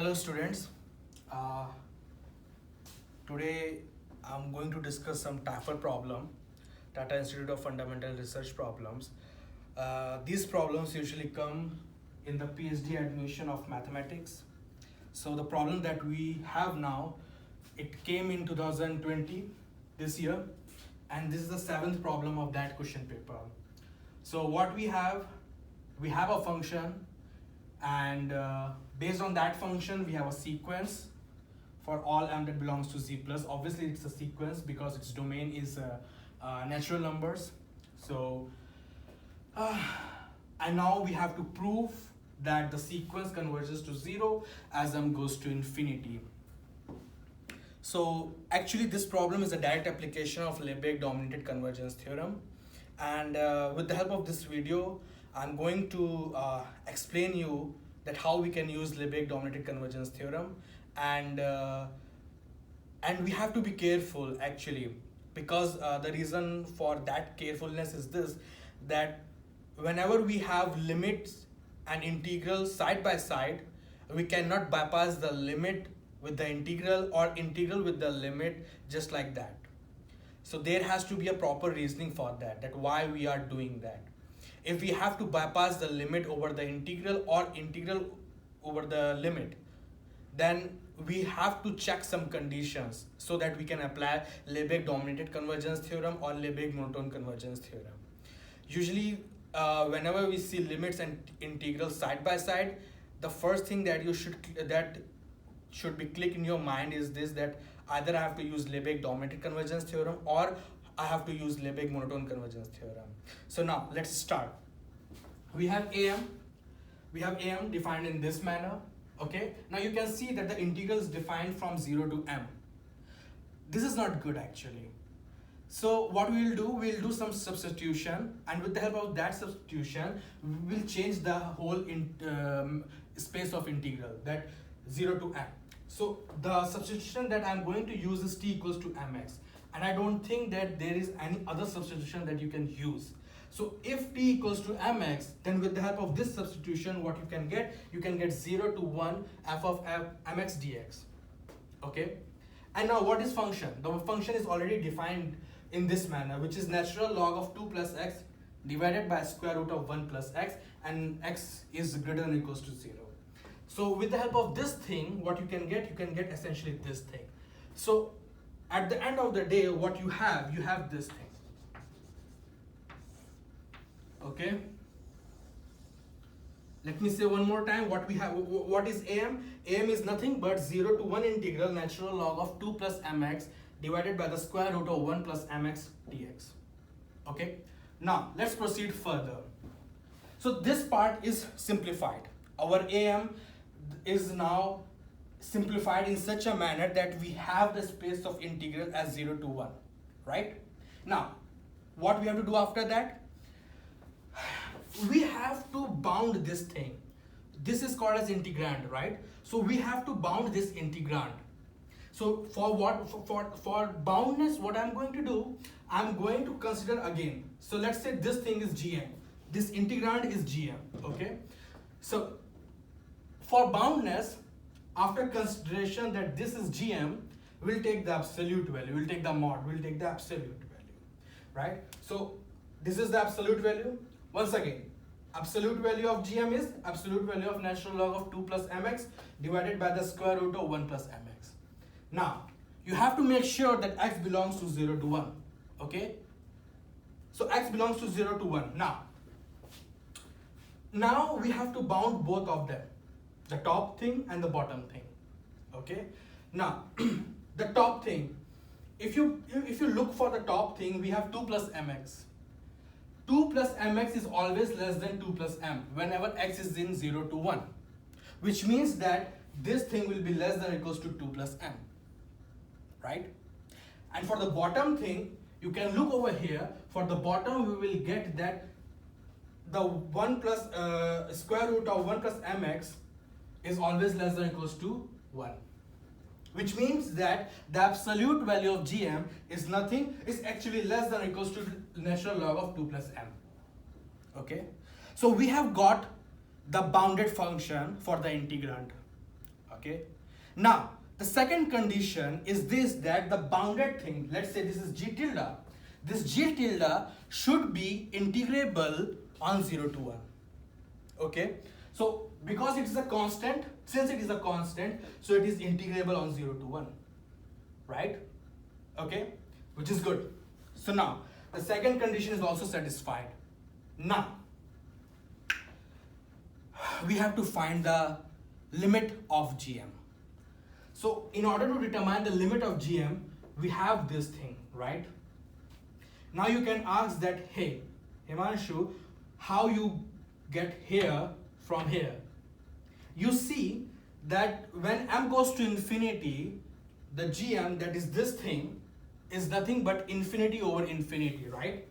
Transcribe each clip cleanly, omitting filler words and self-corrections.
Hello students. Uh, Today I'm going to discuss some Tifr problem, Tata Institute of Fundamental Research problems. These problems usually come in the PhD admission of mathematics. So the problem that we have now, it came in 2020 this year, and this is the 7th problem of that question paper. So what we have a function, and based on that function we have a sequence for all m that belongs to z plus. Obviously it's a sequence because its domain is natural numbers. So and now we have to prove that the sequence converges to 0 as m goes to infinity. So actually this problem is a direct application of Lebesgue Dominated Convergence Theorem, and with the help of this video I'm going to explain you that how we can use Lebesgue Dominated Convergence Theorem, and we have to be careful actually, because the reason for that carefulness is this, that whenever we have limits and integrals side by side, we cannot bypass the limit with the integral or integral with the limit just like that. So there has to be a proper reasoning for that why we are doing that. If we have to bypass the limit over the integral or integral over the limit, then we have to check some conditions so that we can apply Lebesgue Dominated Convergence Theorem or Lebesgue Monotone Convergence Theorem. Usually whenever we see limits and integrals side by side, the first thing that should be click in your mind is this, that either I have to use Lebesgue Dominated Convergence Theorem or I have to use Lebesgue Monotone Convergence Theorem. So now let's start. We have am defined in this manner. Okay, now you can see that the integral is defined from 0 to m. This is not good actually. So what we will do, we'll do some substitution, and with the help of that substitution we will change the whole space of integral, that 0 to m. So the substitution that I'm going to use is t equals to mx, and I don't think that there is any other substitution that you can use. So if t equals to mx, then with the help of this substitution what you can get 0 to 1 f of mx dx. Okay, and now what is function? The function is already defined in this manner, which is natural log of 2 plus x divided by square root of 1 plus x, and x is greater than or equals to 0. So with the help of this thing, what you can get essentially this thing. So at the end of the day, what you have this thing. Okay, let me say one more time what we have. What is am? Am is nothing but 0 to 1 integral natural log of 2 plus mx divided by the square root of 1 plus mx dx. Okay, now let's proceed further. So this part is simplified. Our am is now simplified in such a manner that we have the space of integral as 0 to 1, right? Now what we have to do after that, we have to bound this thing. This is called as integrand, right? So we have to bound this integrand. So for boundness, what I'm going to do, I'm going to consider again. So let's say this thing is gm, this integrand is gm. Okay, so for boundness, after consideration that this is gm, we'll take the absolute value, we'll take the mod, we'll take the absolute value, right? So this is the absolute value. Once again, absolute value of gm is absolute value of natural log of 2 plus mx divided by the square root of 1 plus mx. Now you have to make sure that x belongs to 0 to 1. Okay, so x belongs to 0 to 1. Now we have to bound both of them, the top thing and the bottom thing. Okay, now the top thing, if you look for the top thing, we have 2 plus mx. 2 plus mx is always less than 2 plus m whenever x is in 0 to 1, which means that this thing will be less than or equals to 2 plus m, right? And for the bottom thing, you can look over here. For the bottom, we will get that the 1 plus square root of 1 plus mx is always less than or equals to 1, which means that the absolute value of gm is nothing, is actually less than or equals to natural log of 2 plus m. Okay, so we have got the bounded function for the integrand. Okay. Now, the second condition is this, that the bounded thing, let's say this is g tilde, this g tilde should be integrable on 0 to 1. Okay. So, because it is a constant, since it is a constant, so it is integrable on 0 to 1. Right? Okay. Which is good. So now, the second condition is also satisfied. Now, we have to find the limit of gm. So in order to determine the limit of gm, we have this thing, right? Now you can ask that, hey, Himanshu, how you get here from here? You see that when m goes to infinity, the gm, that is this thing, is nothing but infinity over infinity, right?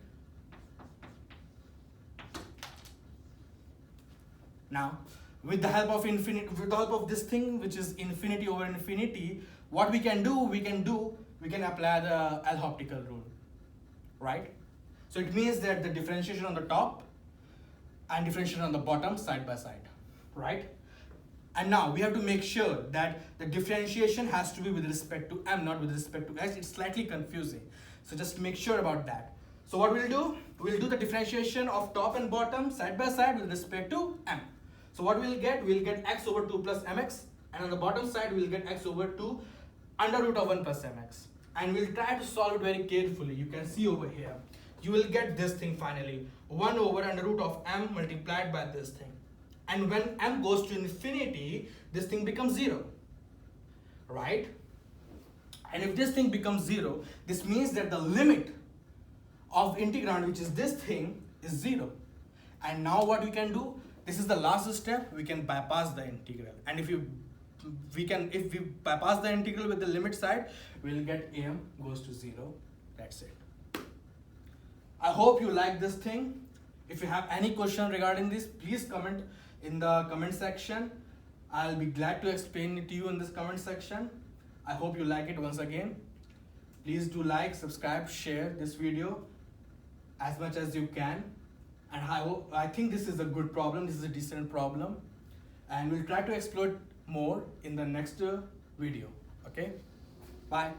Now, with the help of this thing, which is infinity over infinity, what we can apply the L'Hopital rule, right? So it means that the differentiation on the top and differentiation on the bottom side by side, right? And now we have to make sure that the differentiation has to be with respect to m, not with respect to s. It's slightly confusing. So just make sure about that. So what we'll do the differentiation of top and bottom side by side with respect to m. So what we'll get x over 2 plus mx, and on the bottom side we'll get x over 2 under root of 1 plus mx. And we'll try to solve it very carefully. You can see over here, you will get this thing finally, 1 over under root of m multiplied by this thing. And when m goes to infinity, this thing becomes 0, right? And if this thing becomes 0, this means that the limit of integrand, which is this thing, is 0. And now what we can do, this is the last step, we can bypass the integral. And if we bypass the integral with the limit side, we'll get am goes to 0. That's it. I hope you like this thing. If you have any question regarding this, please comment in the comment section. I'll be glad to explain it to you in this comment section. I hope you like it once again. Please do like, subscribe, share this video as much as you can. And I think this is a good problem, this is a decent problem. And we'll try to explore more in the next video. Okay? Bye.